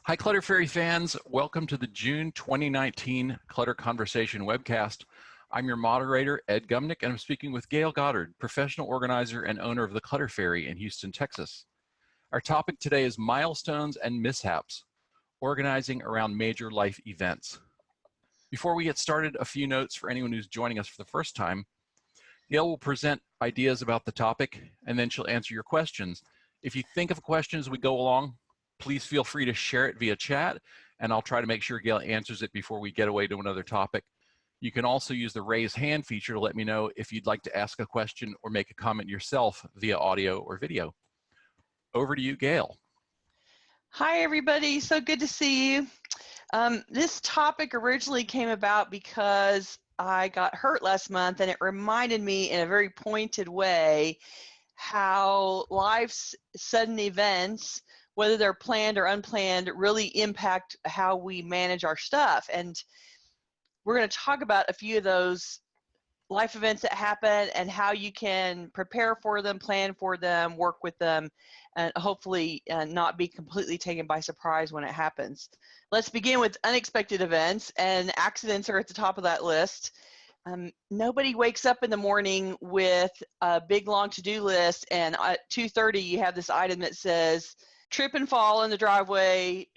Hi, Clutter Fairy fans. Welcome to the June 2019 Clutter Conversation webcast. I'm your moderator, Ed Gumnick, and I'm speaking with Gayle Goddard, professional organizer and owner of the Clutter Fairy in Houston, Texas. Our topic today is milestones and mishaps, organizing around major life events. Before we get started, a few notes for anyone who's joining us for the first time. Gayle will present ideas about the topic, and then she'll answer your questions. If you think of a question as we go along, please feel free to share it via chat, and I'll try to make sure Gayle answers it before we get away to another topic. You can also use the raise hand feature to let me know if you'd like to ask a question or make a comment yourself via audio or video. Over to you, Gayle. Hi, everybody. So good to see you. This topic originally came about because I got hurt last month, and it reminded me in a very pointed way how life's sudden events, whether they're planned or unplanned, really impact how we manage our stuff. And we're going to talk about a few of those life events that happen and how you can prepare for them, plan for them, work with them, and hopefully not be completely taken by surprise when it happens. Let's begin with unexpected events, and accidents are at the top of that list. Nobody wakes up in the morning with a big long to-do list, and at 2:30 you have this item that says, trip and fall in the driveway,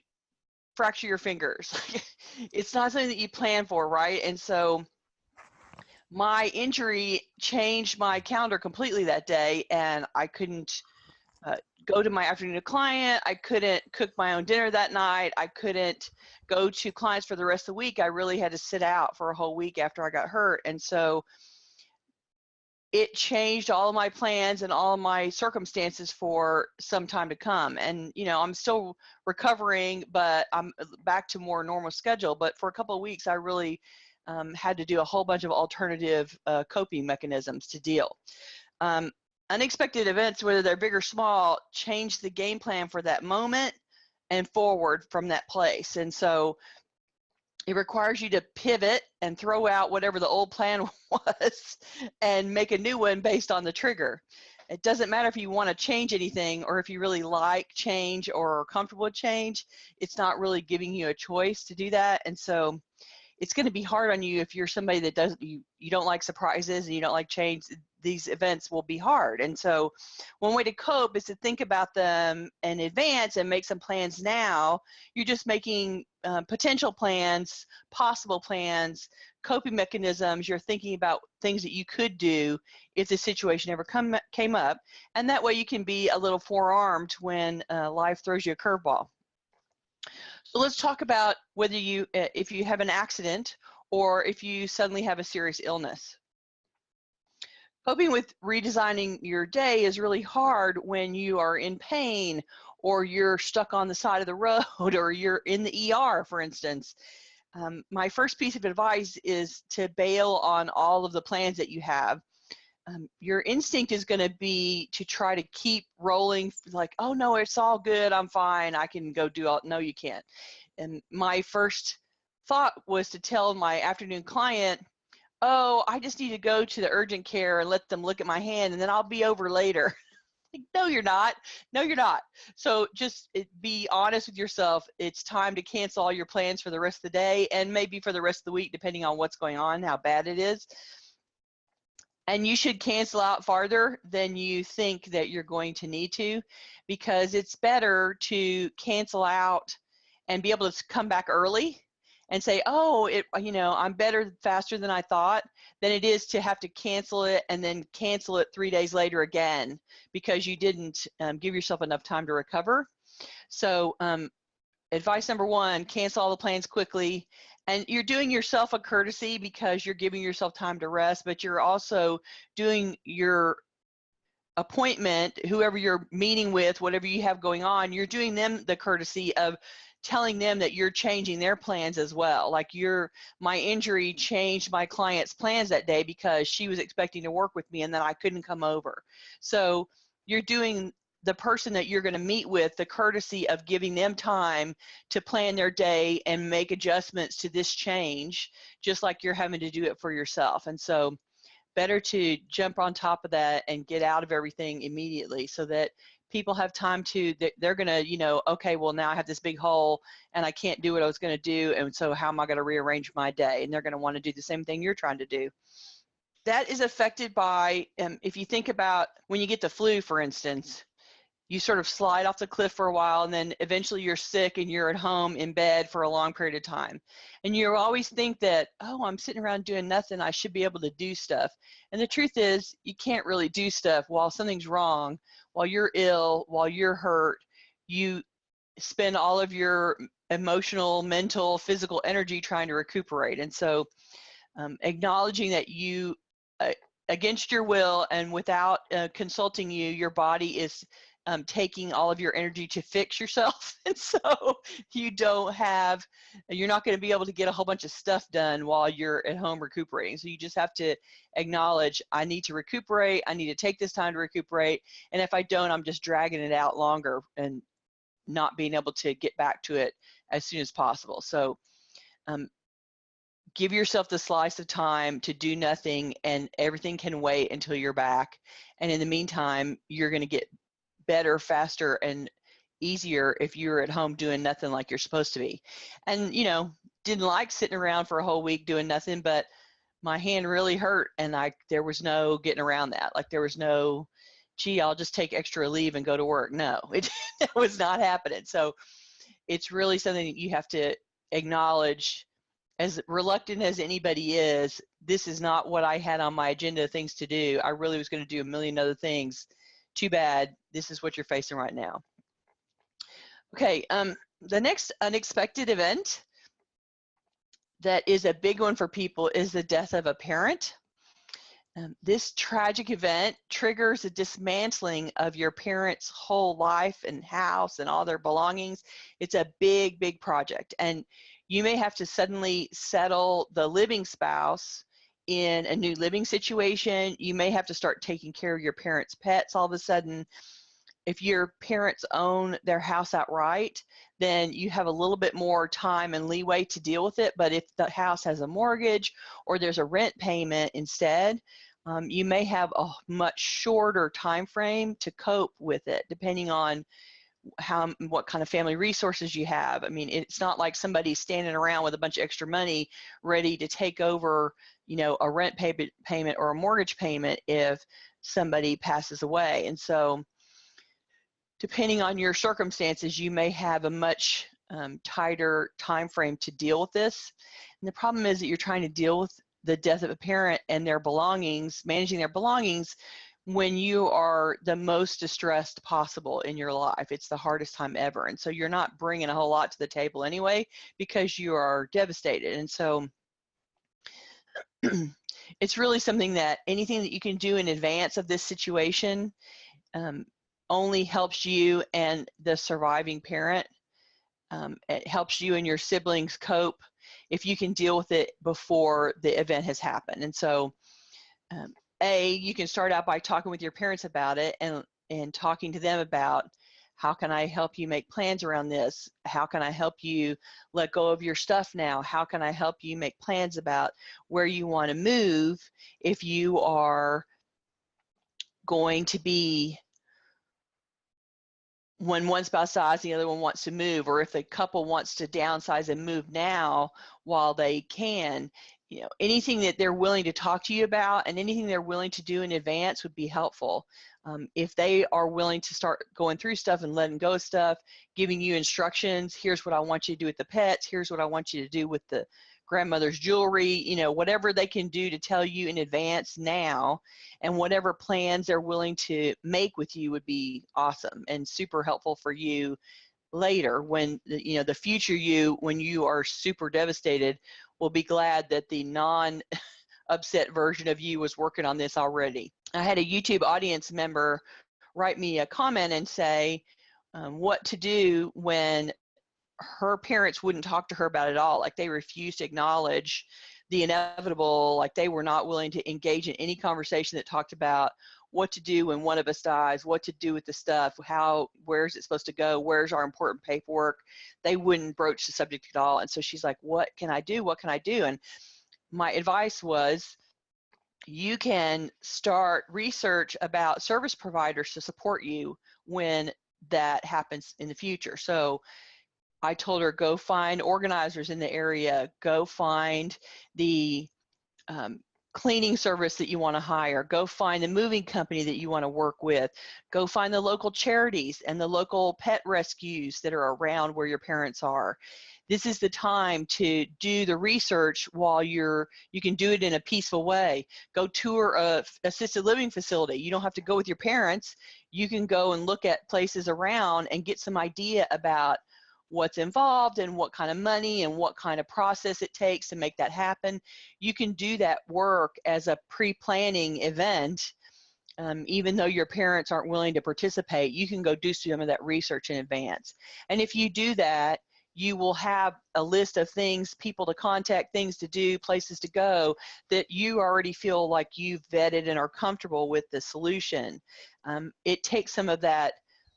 fracture your fingers. It's not something that you plan for, right? And so my injury changed my calendar completely that day, and I couldn't go to my afternoon client. I couldn't cook my own dinner that night. I couldn't go to clients for the rest of the week. I really had to sit out for a whole week after I got hurt. And so it changed all of my plans and all of my circumstances for some time to come. And, you know, I'm still recovering, but I'm back to more normal schedule. But for a couple of weeks, I really had to do a whole bunch of alternative coping mechanisms to deal. Unexpected events, whether they're big or small, change the game plan for that moment and forward from that place. And so it requires you to pivot and throw out whatever the old plan was and make a new one based on the trigger. It doesn't matter if you want to change anything or if you really like change or are comfortable with change. It's not really giving you a choice to do that. And so it's going to be hard on you if you're somebody that doesn't, you don't like surprises and you don't like change. These events will be hard. And so one way to cope is to think about them in advance and make some plans now. You're just making potential plans, possible plans, coping mechanisms. You're thinking about things that you could do if the situation ever came up. And that way you can be a little forearmed when life throws you a curveball. So let's talk about whether you, if you have an accident or if you suddenly have a serious illness. Coping with redesigning your day is really hard when you are in pain or you're stuck on the side of the road or you're in the ER, for instance. My first piece of advice is to bail on all of the plans that you have. Your instinct is going to be to try to keep rolling like, oh no, it's all good, I'm fine, I can go do all. No, you can't. And my first thought was to tell my afternoon client, oh, I just need to go to the urgent care and let them look at my hand and then I'll be over later. Like, no, you're not. No, you're not. So just be honest with yourself. It's time to cancel all your plans for the rest of the day and maybe for the rest of the week, depending on what's going on, how bad it is. And you should cancel out farther than you think that you're going to need to, because it's better to cancel out and be able to come back early and say, oh, you know, I'm better faster than I thought, than it is to have to cancel it and then cancel it 3 days later again because you didn't give yourself enough time to recover. So advice number one, cancel all the plans quickly. And you're doing yourself a courtesy because you're giving yourself time to rest, but you're also doing your appointment, whoever you're meeting with, whatever you have going on, you're doing them the courtesy of telling them that you're changing their plans as well. Like my injury changed my client's plans that day because she was expecting to work with me and then I couldn't come over. So you're doing the person that you're going to meet with the courtesy of giving them time to plan their day and make adjustments to this change, just like you're having to do it for yourself. And so better to jump on top of that and get out of everything immediately so that people have time to, they're going to, you know, okay, well, now I have this big hole and I can't do what I was going to do. And so how am I going to rearrange my day? And they're going to want to do the same thing you're trying to do. That is affected by, if you think about when you get the flu, for instance, you sort of slide off the cliff for a while and then eventually you're sick and you're at home in bed for a long period of time. And you always think that, oh, I'm sitting around doing nothing, I should be able to do stuff. And the truth is you can't really do stuff while something's wrong, while you're ill, while you're hurt. You spend all of your emotional, mental, physical energy trying to recuperate. And so acknowledging that you, against your will and without consulting you, your body is taking all of your energy to fix yourself. And so you're not going to be able to get a whole bunch of stuff done while you're at home recuperating. So you just have to acknowledge, I need to recuperate. I need to take this time to recuperate. And if I don't, I'm just dragging it out longer and not being able to get back to it as soon as possible. So give yourself the slice of time to do nothing, and everything can wait until you're back. And in the meantime, you're going to get better, faster, and easier if you're at home doing nothing like you're supposed to be. And, you know, didn't like sitting around for a whole week doing nothing, but my hand really hurt and there was no getting around that. Like there was no, gee, I'll just take extra leave and go to work. No, it was not happening. So it's really something that you have to acknowledge. As reluctant as anybody is, this is not what I had on my agenda of things to do. I really was going to do a million other things. Too bad. This is what you're facing right now. Okay, the next unexpected event that is a big one for people is the death of a parent. This tragic event triggers a dismantling of your parents' whole life and house and all their belongings. It's a big, big project. And you may have to suddenly settle the living spouse in a new living situation. You may have to start taking care of your parents' pets all of a sudden. If your parents own their house outright, then you have a little bit more time and leeway to deal with it. But if the house has a mortgage or there's a rent payment instead, you may have a much shorter time frame to cope with it, depending on what kind of family resources you have. I mean, it's not like somebody's standing around with a bunch of extra money ready to take over, you know, a rent payment or a mortgage payment if somebody passes away. And so depending on your circumstances, you may have a much tighter time frame to deal with this. And the problem is that you're trying to deal with the death of a parent and their belongings, managing their belongings, when you are the most distressed possible in your life. It's the hardest time ever. And so you're not bringing a whole lot to the table anyway because you are devastated. And so it's really something that anything that you can do in advance of this situation only helps you and the surviving parent. It helps you and your siblings cope if you can deal with it before the event has happened. And so you can start out by talking with your parents about it and talking to them about, how can I help you make plans around this? How can I help you let go of your stuff now? How can I help you make plans about where you want to move if you are going to be, when one spouse dies, the other one wants to move, or if the couple wants to downsize and move now while they can. You know, anything that they're willing to talk to you about and anything they're willing to do in advance would be helpful. If they are willing to start going through stuff and letting go of stuff, giving you instructions, here's what I want you to do with the pets, here's what I want you to do with the grandmother's jewelry, you know, whatever they can do to tell you in advance now, and whatever plans they're willing to make with you would be awesome and super helpful for you later, when, you know, the future you, when you are super devastated, will be glad that the non-upset version of you was working on this already. I had a YouTube audience member write me a comment and say what to do when her parents wouldn't talk to her about it all. Like, they refused to acknowledge the inevitable. Like, they were not willing to engage in any conversation that talked about what to do when one of us dies, what to do with the stuff, where's it supposed to go, where's our important paperwork. They wouldn't broach the subject at all. And so she's like, what can I do? What can I do? And my advice was, you can start research about service providers to support you when that happens in the future. So I told her, go find organizers in the area, go find the cleaning service that you want to hire, go find the moving company that you want to work with, go find the local charities and the local pet rescues that are around where your parents are. This is the time to do the research while you can do it in a peaceful way. Go tour a assisted living facility. You don't have to go with your parents. You can go and look at places around and get some idea about what's involved and what kind of money and what kind of process it takes to make that happen. You can do that work as a pre-planning event. Even though your parents aren't willing to participate, you can go do some of that research in advance. And if you do that, you will have a list of things, people to contact, things to do, places to go, that you already feel like you've vetted and are comfortable with the solution. It takes some of that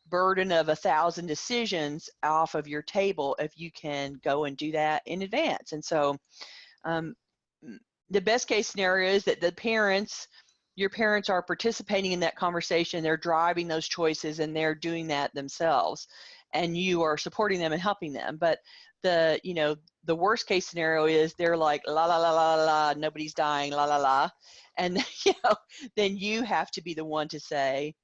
burden of 1,000 decisions off of your table if you can go and do that in advance. And so the best case scenario is that your parents are participating in that conversation, they're driving those choices, and they're doing that themselves, and you are supporting them and helping them. But the worst case scenario is they're like, la la la la la, nobody's dying, la la la, and then you have to be the one to say,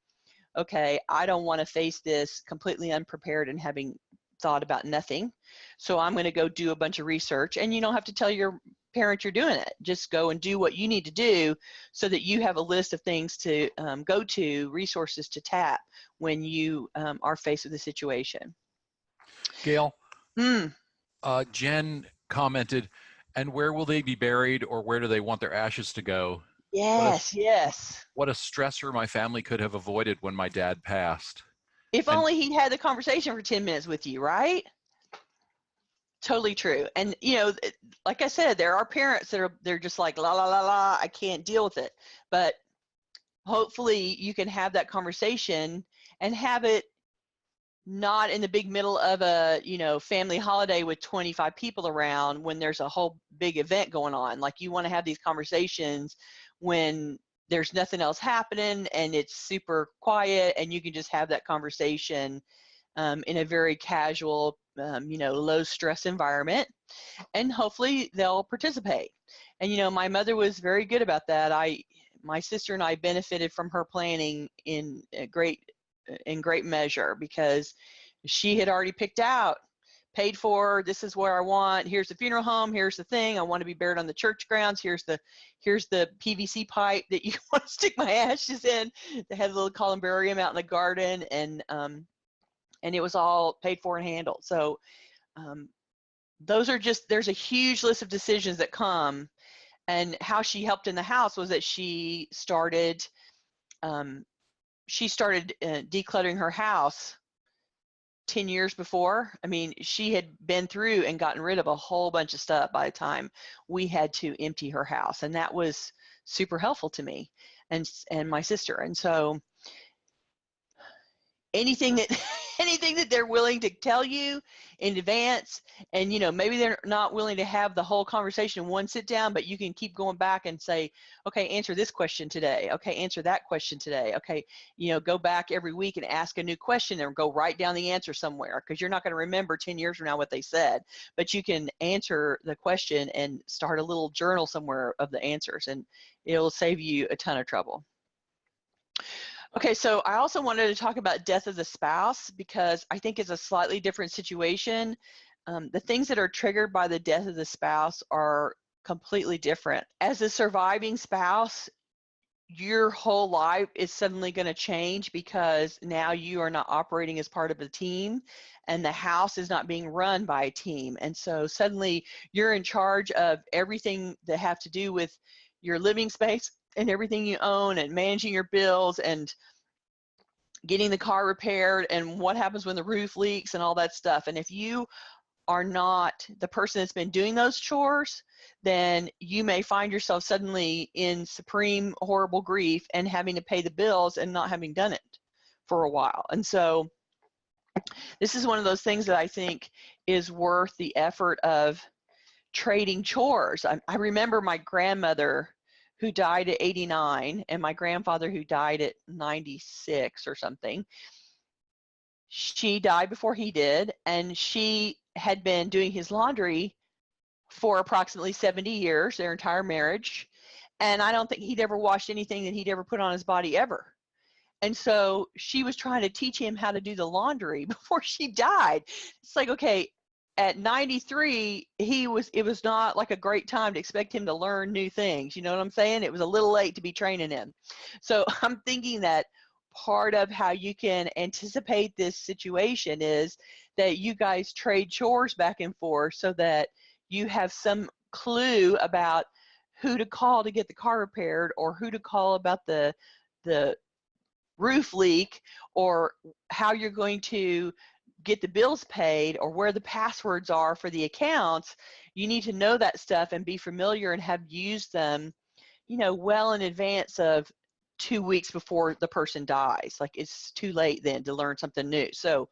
okay, I don't want to face this completely unprepared and having thought about nothing, so I'm going to go do a bunch of research. And you don't have to tell your parent you're doing it. Just go and do what you need to do so that you have a list of things to go to, resources to tap when you are faced with a situation. Gayle, Jen commented, and where will they be buried, or where do they want their ashes to go? Yes, yes. What a stressor my family could have avoided when my dad passed. If only he'd had the conversation for 10 minutes with you, right? Totally true. And like I said, there are parents that they're just like, la la la la, I can't deal with it. But hopefully you can have that conversation and have it not in the big middle of a family holiday with 25 people around when there's a whole big event going on. Like, you want to have these conversations when there's nothing else happening and it's super quiet, and you can just have that conversation in a very casual, low stress environment, and hopefully they'll participate. And my mother was very good about that. My sister and I benefited from her planning in great measure, because she had already picked out, paid for, this is where I want, here's the funeral home, here's the thing, I want to be buried on the church grounds, here's the PVC pipe that you want to stick my ashes in. They had a little columbarium out in the garden, and it was all paid for and handled. So there's a huge list of decisions that come. And how she helped in the house was that she started decluttering her house 10 years before. I mean, she had been through and gotten rid of a whole bunch of stuff by the time we had to empty her house. And that was super helpful to me and my sister. And so anything that they're willing to tell you in advance, and maybe they're not willing to have the whole conversation in one sit down, but you can keep going back and say, okay, answer this question today, okay, answer that question today, okay, go back every week and ask a new question, or go write down the answer somewhere, because you're not going to remember 10 years from now what they said, but you can answer the question and start a little journal somewhere of the answers, and it'll save you a ton of trouble. Okay, so I also wanted to talk about death of the spouse, because I think it's a slightly different situation. The things that are triggered by the death of the spouse are completely different. As a surviving spouse, your whole life is suddenly going to change, because now you are not operating as part of a team, and the house is not being run by a team. And so suddenly you're in charge of everything that have to do with your living space and everything you own, and managing your bills, and getting the car repaired, and what happens when the roof leaks, and all that stuff. And if you are not the person that's been doing those chores, then you may find yourself suddenly in supreme horrible grief and having to pay the bills and not having done it for a while. And so this is one of those things that I think is worth the effort of trading chores. I remember my grandmother, who died at 89 and my grandfather who died at 96 or something. She died before he did, and she had been doing his laundry for approximately 70 years, their entire marriage. And I don't think he'd ever washed anything that he'd ever put on his body ever. And so she was trying to teach him how to do the laundry before she died. It's like, okay, at 93, it was not like a great time to expect him to learn new things. You know what I'm saying? It was a little late to be training him. So I'm thinking that part of how you can anticipate this situation is that you guys trade chores back and forth so that you have some clue about who to call to get the car repaired, or who to call about the roof leak, or how you're going to get the bills paid, or where the passwords are for the accounts. You need to know that stuff and be familiar and have used them, you know, well in advance of 2 weeks before the person dies. Like, it's too late then to learn something new. So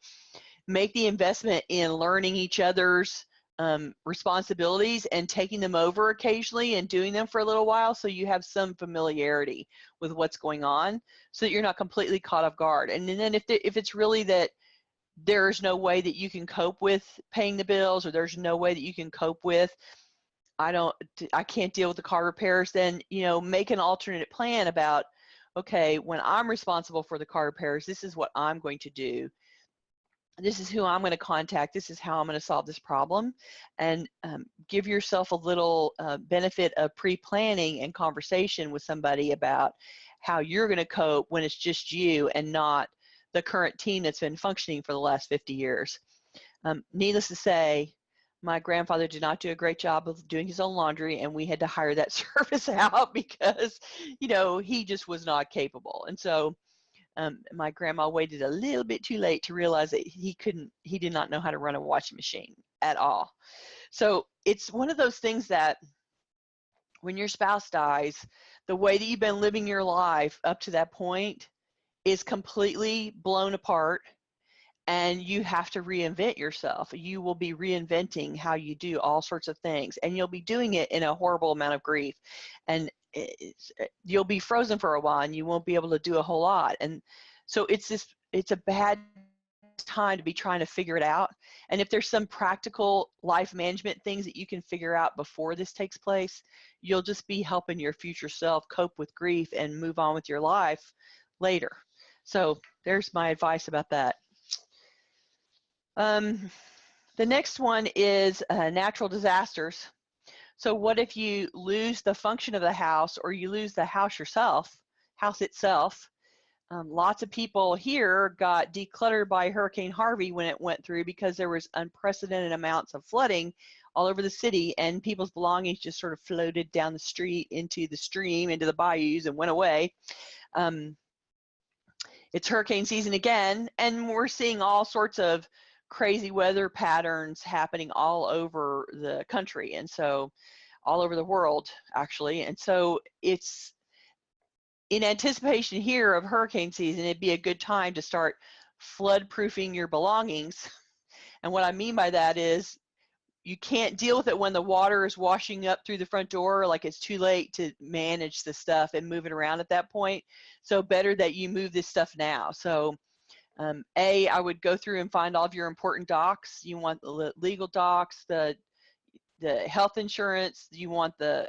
make the investment in learning each other's responsibilities and taking them over occasionally and doing them for a little while, so you have some familiarity with what's going on, so that you're not completely caught off guard. And then if it's really that there's no way that you can cope with paying the bills, or there's no way that you can cope with, I can't deal with the car repairs, then, you know, make an alternate plan about, okay, when I'm responsible for the car repairs, this is what I'm going to do. This is who I'm going to contact. This is how I'm going to solve this problem. And give yourself a little benefit of pre-planning and conversation with somebody about how you're going to cope when it's just you and not the current team that's been functioning for the last 50 years. Needless to say, my grandfather did not do a great job of doing his own laundry, and we had to hire that service out because, you know, he just was not capable. And so my grandma waited a little bit too late to realize that he did not know how to run a washing machine at all. So it's one of those things that when your spouse dies, the way that you've been living your life up to that point is completely blown apart, and you have to reinvent yourself. You will be reinventing how you do all sorts of things, and you'll be doing it in a horrible amount of grief. And you'll be frozen for a while, and you won't be able to do a whole lot. And so it's a bad time to be trying to figure it out. And if there's some practical life management things that you can figure out before this takes place, you'll just be helping your future self cope with grief and move on with your life later. So there's my advice about that. The next one is natural disasters. So what if you lose the function of the house, or you lose the house itself? Lots of people here got decluttered by Hurricane Harvey when it went through, because there was unprecedented amounts of flooding all over the city, and people's belongings just sort of floated down the street into the stream, into the bayous, and went away. It's hurricane season again, and we're seeing all sorts of crazy weather patterns happening all over the country, and so all over the world, actually. And so it's in anticipation here of hurricane season, it'd be a good time to start flood proofing your belongings. And what I mean by that is, you can't deal with it when the water is washing up through the front door. Like, it's too late to manage the stuff and move it around at that point. So better that you move this stuff now. So I would go through and find all of your important docs. You want the legal docs, the health insurance, you want the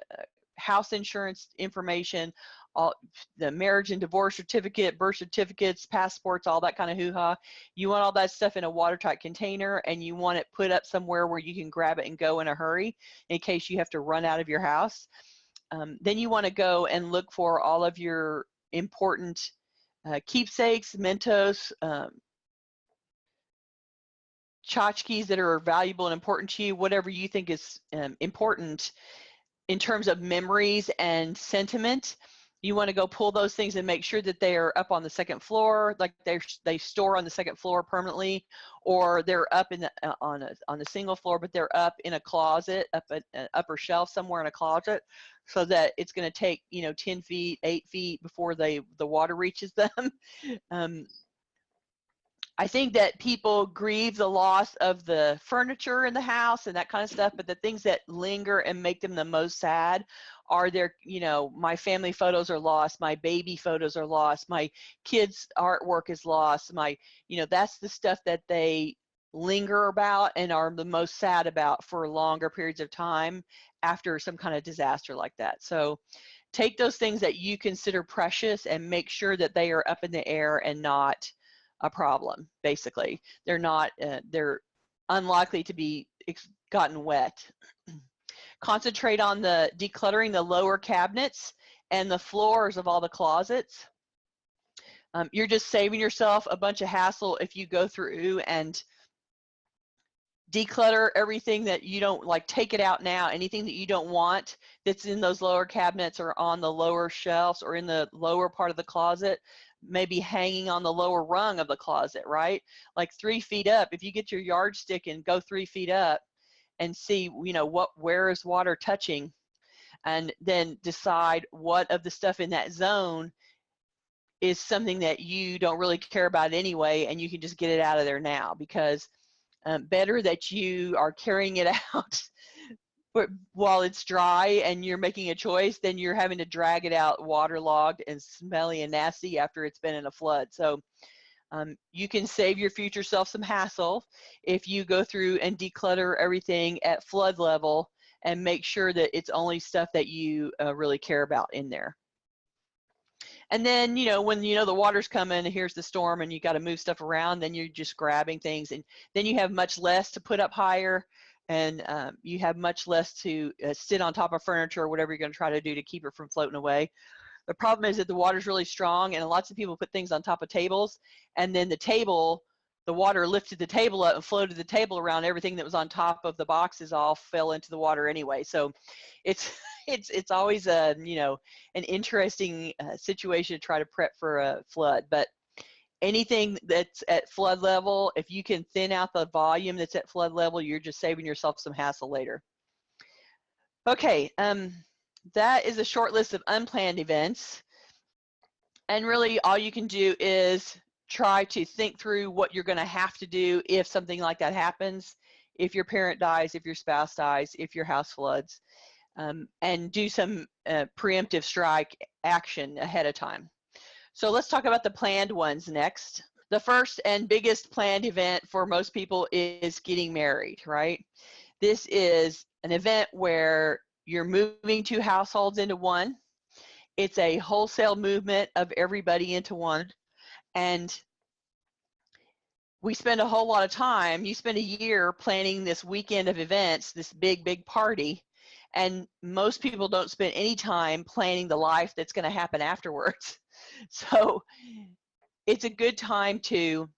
house insurance information, all the marriage and divorce certificate, birth certificates, passports, all that kind of hoo-ha. You want all that stuff in a watertight container, and you want it put up somewhere where you can grab it and go in a hurry in case you have to run out of your house. Then you want to go and look for all of your important keepsakes, mementos, tchotchkes that are valuable and important to you, whatever you think is important in terms of memories and sentiment. You want to go pull those things and make sure that they are up on the second floor, like they store on the second floor permanently, or they're up in the, on the single floor, but they're up in a closet, up an upper shelf somewhere in a closet, so that it's going to take 10 feet, 8 feet before the water reaches them. I think that people grieve the loss of the furniture in the house and that kind of stuff, but the things that linger and make them the most sad are their, my family photos are lost, my baby photos are lost, my kids' artwork is lost, that's the stuff that they linger about and are the most sad about for longer periods of time after some kind of disaster like that. So take those things that you consider precious and make sure that they are up in the air and not a problem. Basically, they're unlikely to be gotten wet. Concentrate on the decluttering the lower cabinets and the floors of all the closets. You're just saving yourself a bunch of hassle if you go through and declutter everything that you don't like. Take it out now. Anything that you don't want that's in those lower cabinets or on the lower shelves or in the lower part of the closet, maybe hanging on the lower rung of the closet, right? Like 3 feet up. If you get your yardstick and go 3 feet up and see, where is water touching, and then decide what of the stuff in that zone is something that you don't really care about anyway, and you can just get it out of there now, because better that you are carrying it out while it's dry and you're making a choice than you're having to drag it out waterlogged and smelly and nasty after it's been in a flood. So you can save your future self some hassle if you go through and declutter everything at flood level and make sure that it's only stuff that you really care about in there. And then, when the water's coming, here's the storm, and you got to move stuff around, then you're just grabbing things, and then you have much less to put up higher, and you have much less to sit on top of furniture or whatever you're going to try to do to keep it from floating away. The problem is that the water's really strong, and lots of people put things on top of tables, and then the water lifted the table up and floated the table around. Everything that was on top of the boxes all fell into the water anyway. So it's always an interesting situation to try to prep for a flood. But anything that's at flood level, if you can thin out the volume that's at flood level, you're just saving yourself some hassle later. Okay, that is a short list of unplanned events. And really all you can do is try to think through what you're going to have to do if something like that happens, if your parent dies, if your spouse dies, if your house floods, and do some preemptive strike action ahead of time. So let's talk about the planned ones next. The first and biggest planned event for most people is getting married, right? This is an event where you're moving 2 households into one. It's a wholesale movement of everybody into one. And we spend a whole lot of time, you spend a year planning this weekend of events, this big, big party, and most people don't spend any time planning the life that's going to happen afterwards. So it's a good time to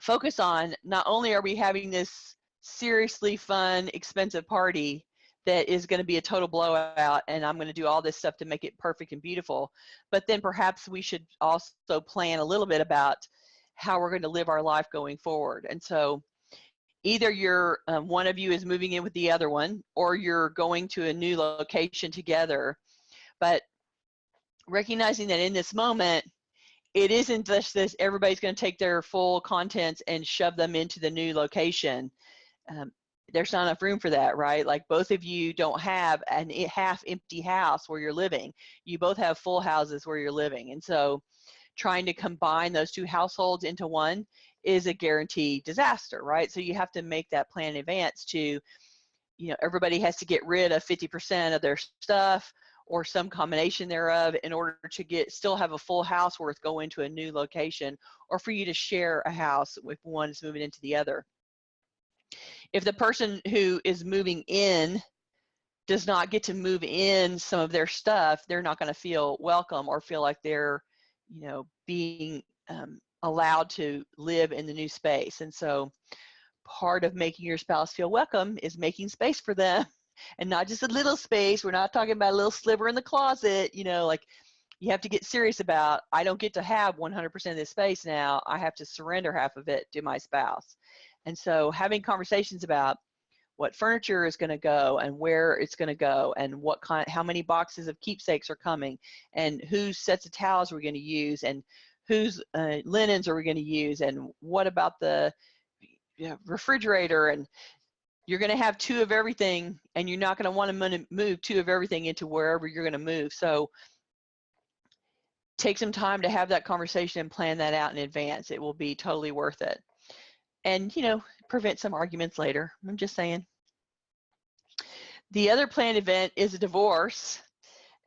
focus on, not only are we having this seriously fun, expensive party that is going to be a total blowout, and I'm going to do all this stuff to make it perfect and beautiful, but then perhaps we should also plan a little bit about how we're going to live our life going forward. And so either one of you is moving in with the other one, or you're going to a new location together. But recognizing that in this moment, it isn't just this, everybody's going to take their full contents and shove them into the new location. There's not enough room for that, right? Like both of you don't have a half empty house where you're living. You both have full houses where you're living. And so trying to combine those 2 households into one is a guaranteed disaster, right? So you have to make that plan in advance to, everybody has to get rid of 50% of their stuff or some combination thereof in order to still have a full house worth going to a new location, or for you to share a house if one is moving into the other. If the person who is moving in does not get to move in some of their stuff, they're not going to feel welcome or feel like they're, being allowed to live in the new space. And so part of making your spouse feel welcome is making space for them, and not just a little space. We're not talking about a little sliver in the closet, like you have to get serious about, I don't get to have 100% of this space now. I have to surrender half of it to my spouse. And so having conversations about what furniture is going to go and where it's going to go, and how many boxes of keepsakes are coming, and whose sets of towels we're going to use, and whose linens are we going to use, and what about the refrigerator, and you're going to have 2 of everything, and you're not going to want to move 2 of everything into wherever you're going to move. So take some time to have that conversation and plan that out in advance. It will be totally worth it. And, prevent some arguments later. I'm just saying. The other planned event is a divorce.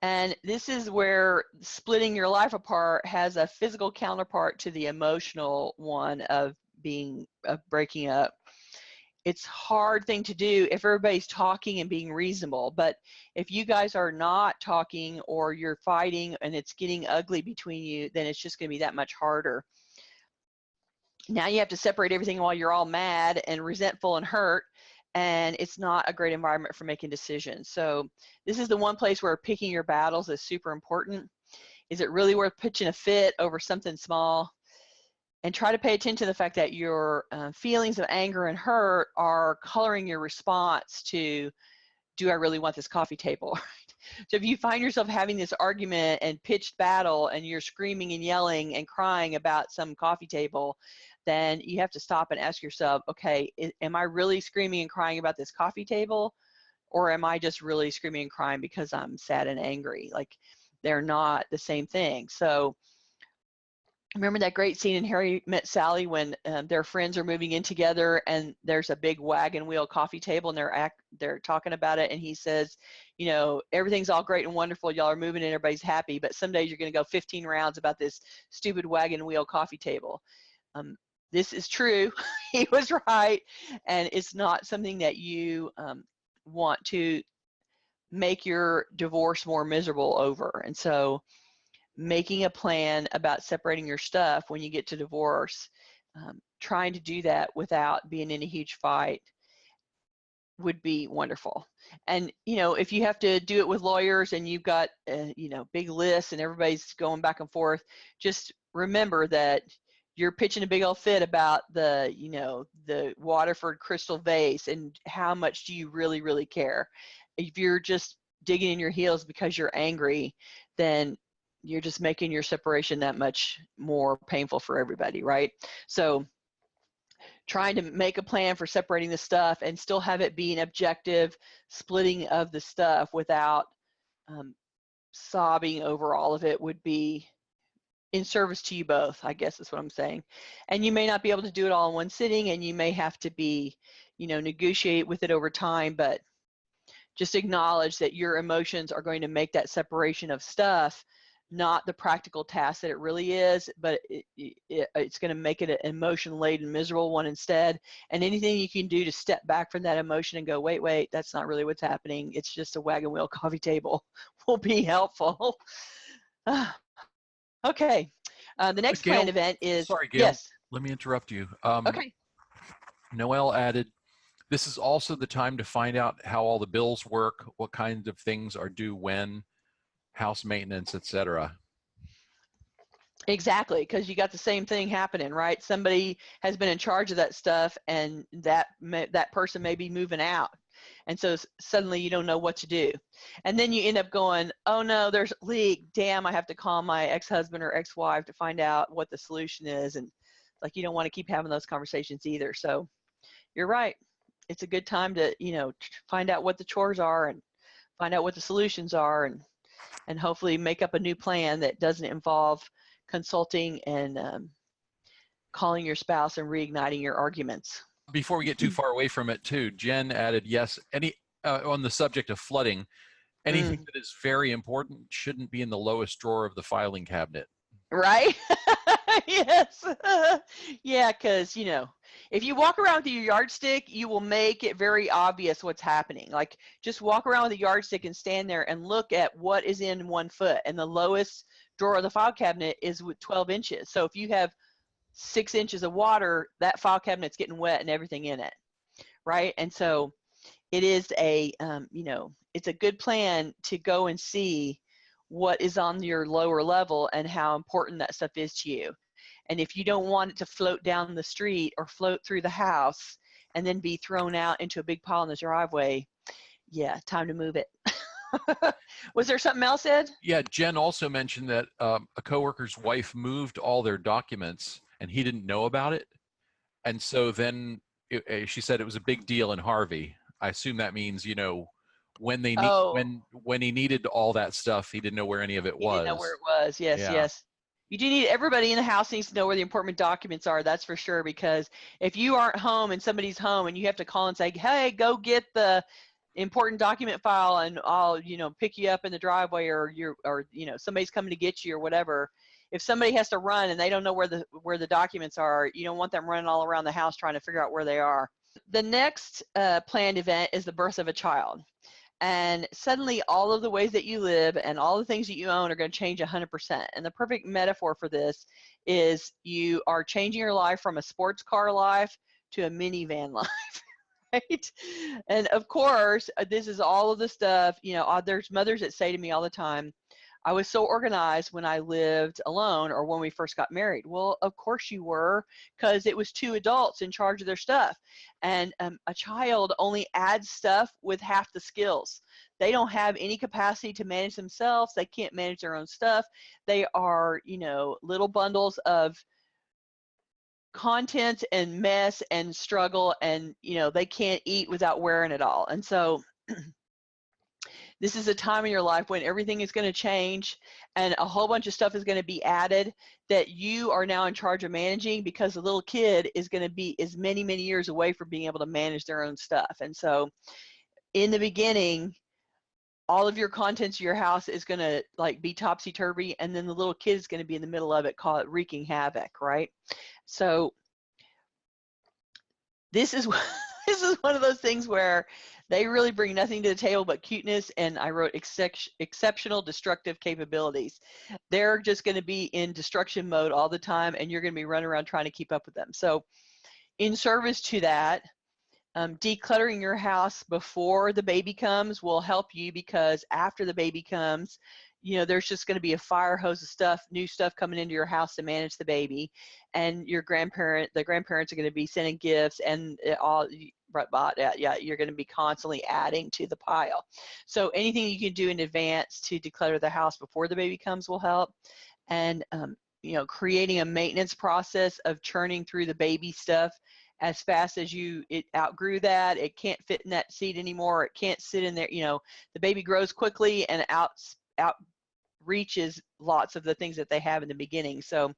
And this is where splitting your life apart has a physical counterpart to the emotional one of breaking up. It's a hard thing to do if everybody's talking and being reasonable, but if you guys are not talking or you're fighting and it's getting ugly between you, then it's just going to be that much harder. Now you have to separate everything while you're all mad and resentful and hurt, and it's not a great environment for making decisions. So this is the one place where picking your battles is super important. Is it really worth pitching a fit over something small? And try to pay attention to the fact that your feelings of anger and hurt are coloring your response to, do I really want this coffee table? So if you find yourself having this argument and pitched battle and you're screaming and yelling and crying about some coffee table, then you have to stop and ask yourself, okay, am I really screaming and crying about this coffee table? Or am I just really screaming and crying because I'm sad and angry? Like, they're not the same thing. So remember that great scene in Harry Met Sally when their friends are moving in together and there's a big wagon wheel coffee table and they're talking about it, and he says, everything's all great and wonderful, y'all are moving and everybody's happy, but some days you're going to go 15 rounds about this stupid wagon wheel coffee table. This is true. He was right, and it's not something that you want to make your divorce more miserable over. And so making a plan about separating your stuff when you get to divorce, trying to do that without being in a huge fight would be wonderful. And, if you have to do it with lawyers and you've got, big lists and everybody's going back and forth, just remember that you're pitching a big old fit about the Waterford crystal vase and how much do you really, really care. If you're just digging in your heels because you're angry, then you're just making your separation that much more painful for everybody, right? So trying to make a plan for separating the stuff and still have it be an objective splitting of the stuff without sobbing over all of it would be in service to you both, I guess is what I'm saying. And you may not be able to do it all in one sitting, and you may have to be, negotiate with it over time, but just acknowledge that your emotions are going to make that separation of stuff not the practical task that it really is, but it's going to make it an emotion-laden, miserable one instead. And anything you can do to step back from that emotion and go, wait, that's not really what's happening. It's just a wagon wheel coffee table will be helpful. Okay. The next Gayle, planned event is, sorry, Gayle, yes. let me interrupt you. Okay. Noelle added, this is also the time to find out how all the bills work, what kinds of things are due when, house maintenance, etc. Exactly, because you got the same thing happening, right? Somebody has been in charge of that stuff, and that person may be moving out, and so suddenly you don't know what to do, and then you end up going, oh no, there's a leak. Damn, I have to call my ex-husband or ex-wife to find out what the solution is, and like you don't want to keep having those conversations either. So you're right. It's a good time to find out what the chores are and find out what the solutions are, and hopefully make up a new plan that doesn't involve consulting and calling your spouse and reigniting your arguments. Before we get too far away from it too, Jen added, yes, on the subject of flooding, anything that is very important shouldn't be in the lowest drawer of the filing cabinet. Right? Yes. Yeah, because, if you walk around with your yardstick, you will make it very obvious what's happening. Like, just walk around with a yardstick and stand there and look at what is in 1 foot. And the lowest drawer of the file cabinet is with 12 inches. So if you have 6 inches of water, that file cabinet's getting wet and everything in it, right? And so it is it's a good plan to go and see what is on your lower level and how important that stuff is to you. And if you don't want it to float down the street or float through the house and then be thrown out into a big pile in the driveway, yeah, time to move it. Was there something else, Ed? Yeah, Jen also mentioned that a coworker's wife moved all their documents and he didn't know about it. And so then she said it was a big deal in Harvey. I assume that means, you know, when they need Oh, when he needed all that stuff, he didn't know where any of it you didn't know where was. it was. Yes, Yeah. yes. You do need, everybody in the house needs to know where the important documents are. That's for sure. Because if you aren't home and somebody's home and you have to call and say, hey, go get the important document file and I'll, you know, pick you up in the driveway, or you know, somebody's coming to get you or whatever. If somebody has to run and they don't know where the documents are, you don't want them running all around the house trying to figure out where they are. The next planned event is the birth of a child. And suddenly all of the ways that you live and all the things that you own are going to change 100%. And the perfect metaphor for this is you are changing your life from a sports car life to a minivan life. Right? And of course, this is all of the stuff, you know, there's mothers that say to me all the time, I was so organized when I lived alone or when we first got married. Well, of course you were, because it was two adults in charge of their stuff. And a child only adds stuff with half the skills. They don't have any capacity to manage themselves. They can't manage their own stuff. They are, you know, little bundles of content and mess and struggle, and, you know, they can't eat without wearing it all. And so this is a time in your life when everything is going to change and a whole bunch of stuff is going to be added that you are now in charge of managing, because the little kid is going to be many, many years away from being able to manage their own stuff. And so in the beginning, all of your contents of your house is going to like be topsy-turvy, and then the little kid is going to be in the middle of it, call it wreaking havoc, right? So this is this is one of those things where they really bring nothing to the table but cuteness, and I wrote exceptional destructive capabilities. They're just going to be in destruction mode all the time, and you're going to be running around trying to keep up with them. So in service to that, decluttering your house before the baby comes will help you, because after the baby comes, you know, there's just going to be a fire hose of stuff, new stuff coming into your house to manage the baby, and the grandparents are going to be sending gifts, and you're going to be constantly adding to the pile. So anything you can do in advance to declutter the house before the baby comes will help. And you know, creating a maintenance process of churning through the baby stuff as fast as it outgrew that, it can't fit in that seat anymore, it can't sit in there, you know, the baby grows quickly and out reaches lots of the things that they have in the beginning. So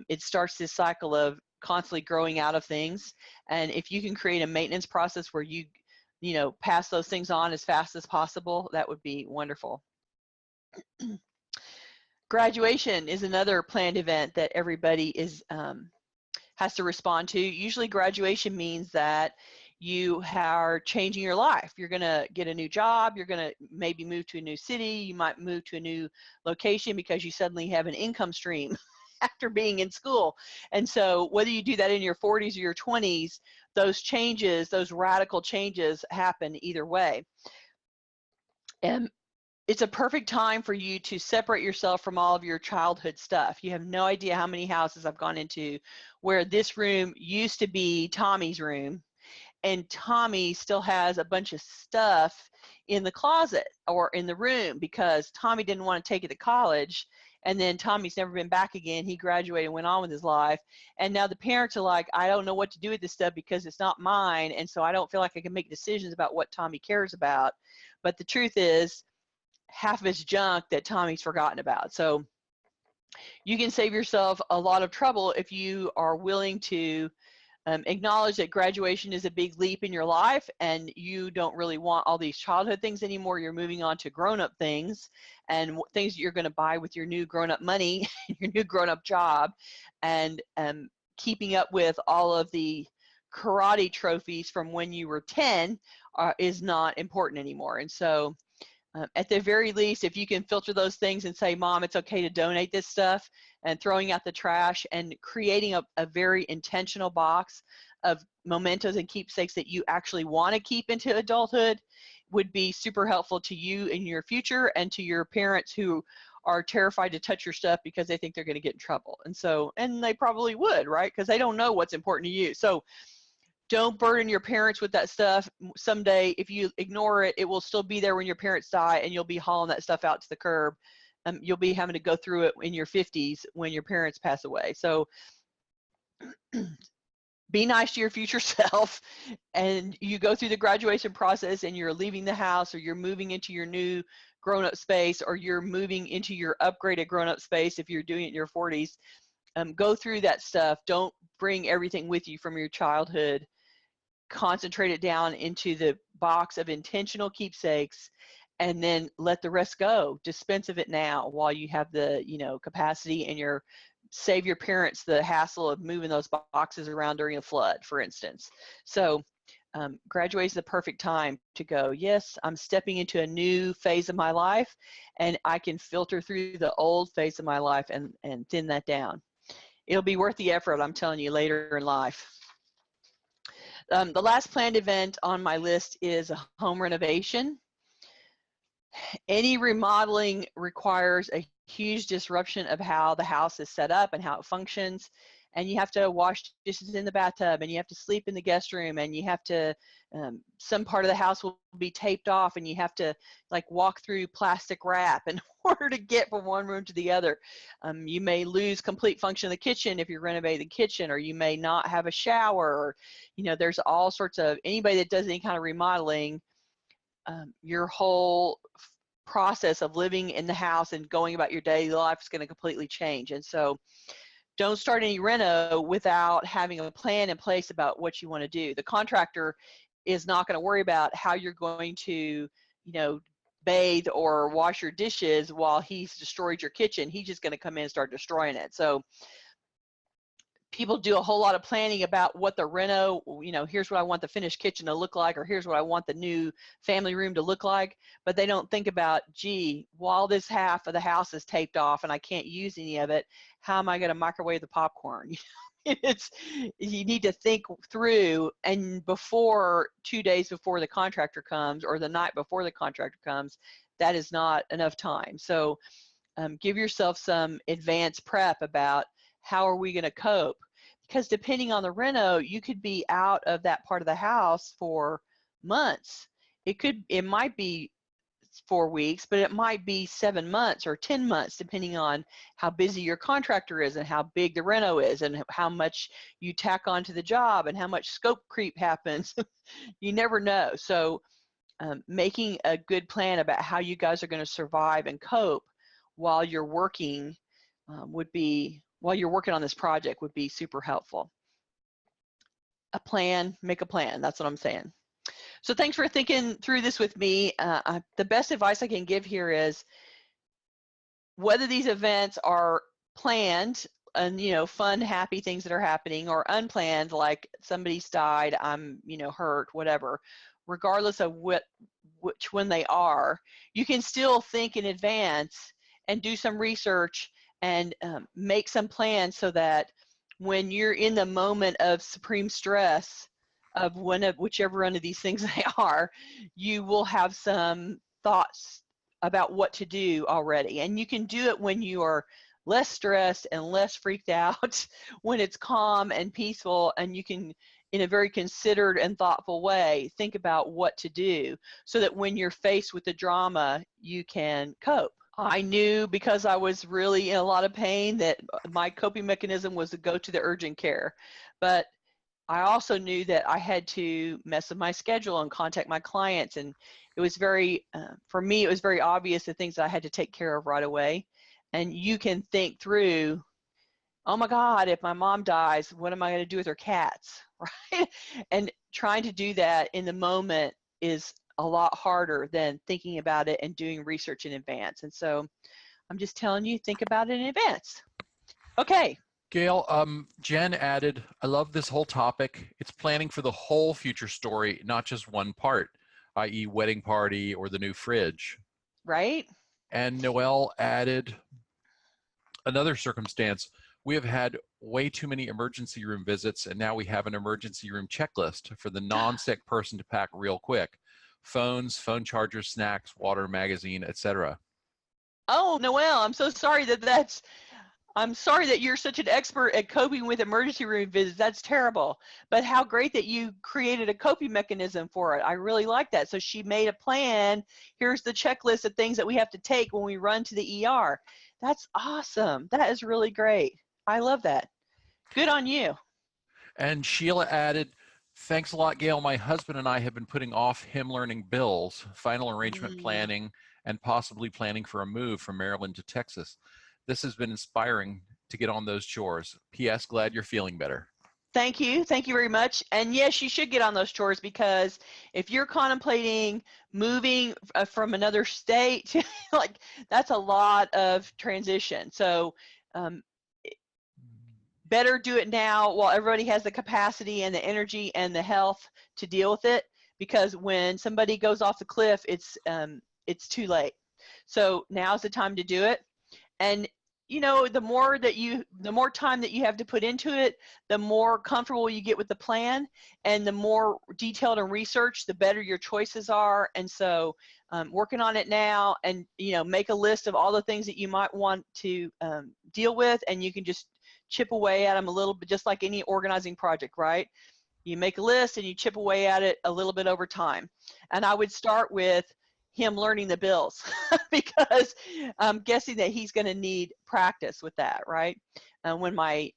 it starts this cycle of constantly growing out of things. And if you can create a maintenance process where you know, pass those things on as fast as possible, that would be wonderful. Graduation is another planned event that everybody has to respond to. Usually graduation means that you are changing your life. You're going to get a new job. You're going to maybe move to a new city. You might move to a new location because you suddenly have an income stream after being in school. And so whether you do that in your 40s or your 20s, those changes, those radical changes happen either way. And it's a perfect time for you to separate yourself from all of your childhood stuff. You have no idea how many houses I've gone into where this room used to be Tommy's room, and Tommy still has a bunch of stuff in the closet or in the room because Tommy didn't want to take it to college, and then Tommy's never been back again. He graduated and went on with his life, and now the parents are like, I don't know what to do with this stuff because it's not mine, and so I don't feel like I can make decisions about what Tommy cares about. But the truth is, half of it's junk that Tommy's forgotten about. So you can save yourself a lot of trouble if you are willing to acknowledge that graduation is a big leap in your life and you don't really want all these childhood things anymore. You're moving on to grown-up things and things that you're going to buy with your new grown-up money, your new grown-up job, and keeping up with all of the karate trophies from when you were 10 is not important anymore. And so at the very least, if you can filter those things and say, Mom, it's okay to donate this stuff, and throwing out the trash and creating a very intentional box of mementos and keepsakes that you actually want to keep into adulthood would be super helpful to you in your future and to your parents who are terrified to touch your stuff because they think they're going to get in trouble. And so, and they probably would, right? Because they don't know what's important to you. So don't burden your parents with that stuff. Someday, if you ignore it, it will still be there when your parents die, and you'll be hauling that stuff out to the curb. You'll be having to go through it in your 50s when your parents pass away. So be nice to your future self, and you go through the graduation process and you're leaving the house, or you're moving into your new grown-up space, or you're moving into your upgraded grown-up space if you're doing it in your 40s. Go through that stuff. Don't bring everything with you from your childhood. Concentrate it down into the box of intentional keepsakes, and then let the rest go. Dispense of it now while you have the capacity, and save your parents the hassle of moving those boxes around during a flood, for instance. So graduation is the perfect time to go, yes, I'm stepping into a new phase of my life, and I can filter through the old phase of my life and thin that down. It'll be worth the effort, I'm telling you, later in life. The last planned event on my list is a home renovation. Any remodeling requires a huge disruption of how the house is set up and how it functions. And you have to wash dishes in the bathtub, and you have to sleep in the guest room, and you have to, some part of the house will be taped off, and you have to like walk through plastic wrap in order to get from one room to the other. You may lose complete function of the kitchen if you're renovating the kitchen, or you may not have a shower, or, there's all sorts of, anybody that does any kind of remodeling, your whole process of living in the house and going about your daily life is going to completely change. And so don't start any reno without having a plan in place about what you want to do. The contractor is not going to worry about how you're going to, bathe or wash your dishes while he's destroyed your kitchen. He's just going to come in and start destroying it. So people do a whole lot of planning about what the reno, here's what I want the finished kitchen to look like, or here's what I want the new family room to look like, but they don't think about, gee, while this half of the house is taped off and I can't use any of it, how am I going to microwave the popcorn? You need to think through, and 2 days before the contractor comes, or the night before the contractor comes, that is not enough time. So give yourself some advanced prep about how are we going to cope, because depending on the reno, you could be out of that part of the house for months. It might be 4 weeks, but it might be 7 months or 10 months, depending on how busy your contractor is and how big the reno is and how much you tack onto the job and how much scope creep happens. You never know. So making a good plan about how you guys are going to survive and cope while you're working while you're working on this project would be super helpful. Make a plan. That's what I'm saying. So thanks for thinking through this with me. The best advice I can give here is, whether these events are planned and, fun, happy things that are happening, or unplanned, like somebody's died, I'm, hurt, whatever, regardless of which one they are, you can still think in advance and do some research and make some plans, so that when you're in the moment of supreme stress of whichever one of these things they are, you will have some thoughts about what to do already. And you can do it when you are less stressed and less freaked out, when it's calm and peaceful, and you can, in a very considered and thoughtful way, think about what to do, so that when you're faced with the drama, you can cope. I knew, because I was really in a lot of pain, that my coping mechanism was to go to the urgent care. But I also knew that I had to mess with my schedule and contact my clients. And it was for me, it was very obvious the things that I had to take care of right away. And you can think through, oh my God, if my mom dies, what am I going to do with her cats, right? And trying to do that in the moment is a lot harder than thinking about it and doing research in advance. And so I'm just telling you, think about it in advance. Okay. Gayle, Jen added, I love this whole topic. It's planning for the whole future story, not just one part, i.e. wedding party or the new fridge. Right. And Noelle added another circumstance. We have had way too many emergency room visits, and now we have an emergency room checklist for the non-sick person to pack real quick. Phones, phone chargers, snacks, water, magazine, etc. Oh, Noelle, I'm so sorry that's, I'm sorry that you're such an expert at coping with emergency room visits. That's terrible. But how great that you created a coping mechanism for it. I really like that. So she made a plan. Here's the checklist of things that we have to take when we run to the ER. That's awesome. That is really great. I love that. Good on you. And Sheila added, thanks a lot, Gayle. My husband and I have been putting off him learning bills, final arrangement planning, and possibly planning for a move from Maryland to Texas. This has been inspiring to get on those chores. P.S. Glad you're feeling better. Thank you. Thank you very much. And yes, you should get on those chores, because if you're contemplating moving from another state, like, that's a lot of transition. So better do it now while everybody has the capacity and the energy and the health to deal with it, because when somebody goes off the cliff, it's too late. So now's the time to do it. And you know, the more time that you have to put into it, the more comfortable you get with the plan, and the more detailed and researched, the better your choices are. And so working on it now, and make a list of all the things that you might want to deal with, and you can just chip away at them a little bit, just like any organizing project, right? You make a list and you chip away at it a little bit over time. And I would start with him learning the bills because I'm guessing that he's going to need practice with that, right? When my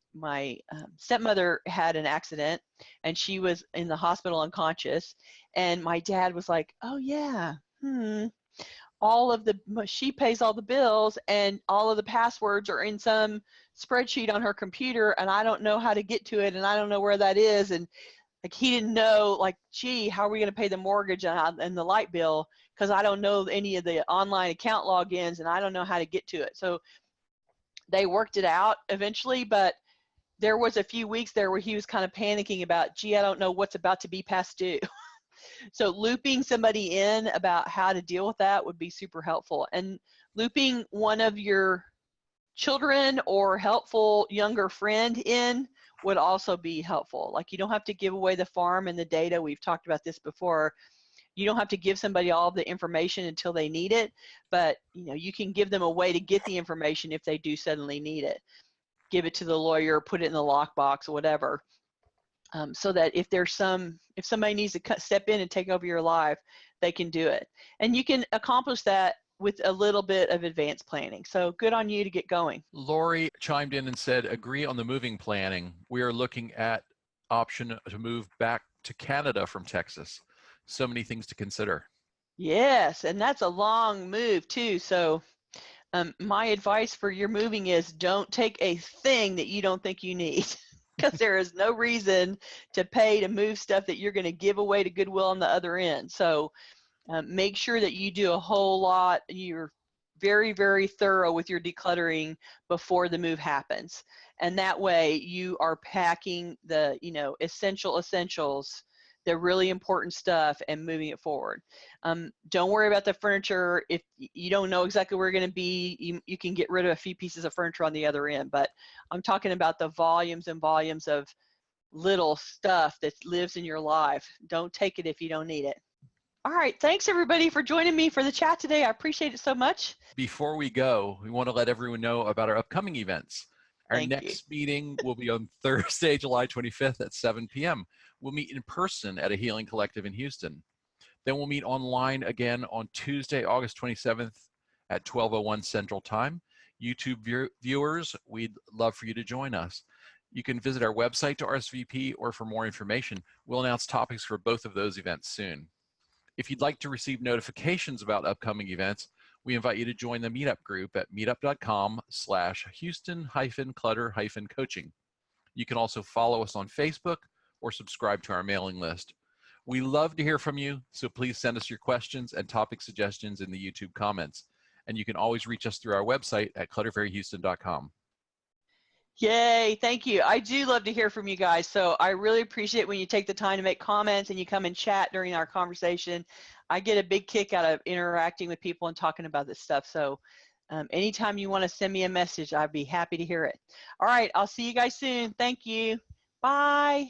stepmother had an accident and she was in the hospital unconscious, and my dad was like, oh yeah, she pays all the bills, and all of the passwords are in some spreadsheet on her computer, and I don't know how to get to it, and I don't know where that is. And like, he didn't know, like, gee, how are we going to pay the mortgage and the light bill, because I don't know any of the online account logins, and I don't know how to get to it. So they worked it out eventually, but there was a few weeks there where he was kind of panicking about, gee, I don't know what's about to be past due. So looping somebody in about how to deal with that would be super helpful. And looping one of your children or helpful younger friend in would also be helpful. Like, you don't have to give away the farm and the data. We've talked about this before. You don't have to give somebody all the information until they need it, but you can give them a way to get the information if they do suddenly need it. Give it to the lawyer, put it in the lockbox, or whatever. So that if somebody needs to step in and take over your life, they can do it. And you can accomplish that with a little bit of advanced planning. So good on you to get going. Lori chimed in and said, agree on the moving planning. We are looking at option to move back to Canada from Texas. So many things to consider. Yes, and that's a long move too. So my advice for your moving is, don't take a thing that you don't think you need. Because there is no reason to pay to move stuff that you're going to give away to Goodwill on the other end. So make sure that you do a whole lot. You're very, very thorough with your decluttering before the move happens. And that way you are packing the, essentials, the really important stuff, and moving it forward. Don't worry about the furniture. If you don't know exactly where you're going to be, you can get rid of a few pieces of furniture on the other end. But I'm talking about the volumes and volumes of little stuff that lives in your life. Don't take it if you don't need it. All right. Thanks, everybody, for joining me for the chat today. I appreciate it so much. Before we go, we want to let everyone know about our upcoming events. Our next meeting will be on Thursday, July 25th at 7 p.m. We'll meet in person at a Healing Collective in Houston. Then we'll meet online again on Tuesday, August 27th at 12:01 Central Time. YouTube viewers, we'd love for you to join us. You can visit our website to RSVP, or for more information, we'll announce topics for both of those events soon. If you'd like to receive notifications about upcoming events, we invite you to join the Meetup group at meetup.com/Houston-Clutter-Coaching. You can also follow us on Facebook or subscribe to our mailing list. We love to hear from you, so please send us your questions and topic suggestions in the YouTube comments. And you can always reach us through our website at clutterfairyhouston.com. Yay, thank you. I do love to hear from you guys. So I really appreciate when you take the time to make comments and you come and chat during our conversation. I get a big kick out of interacting with people and talking about this stuff. So anytime you want to send me a message, I'd be happy to hear it. All right, I'll see you guys soon. Thank you. Bye.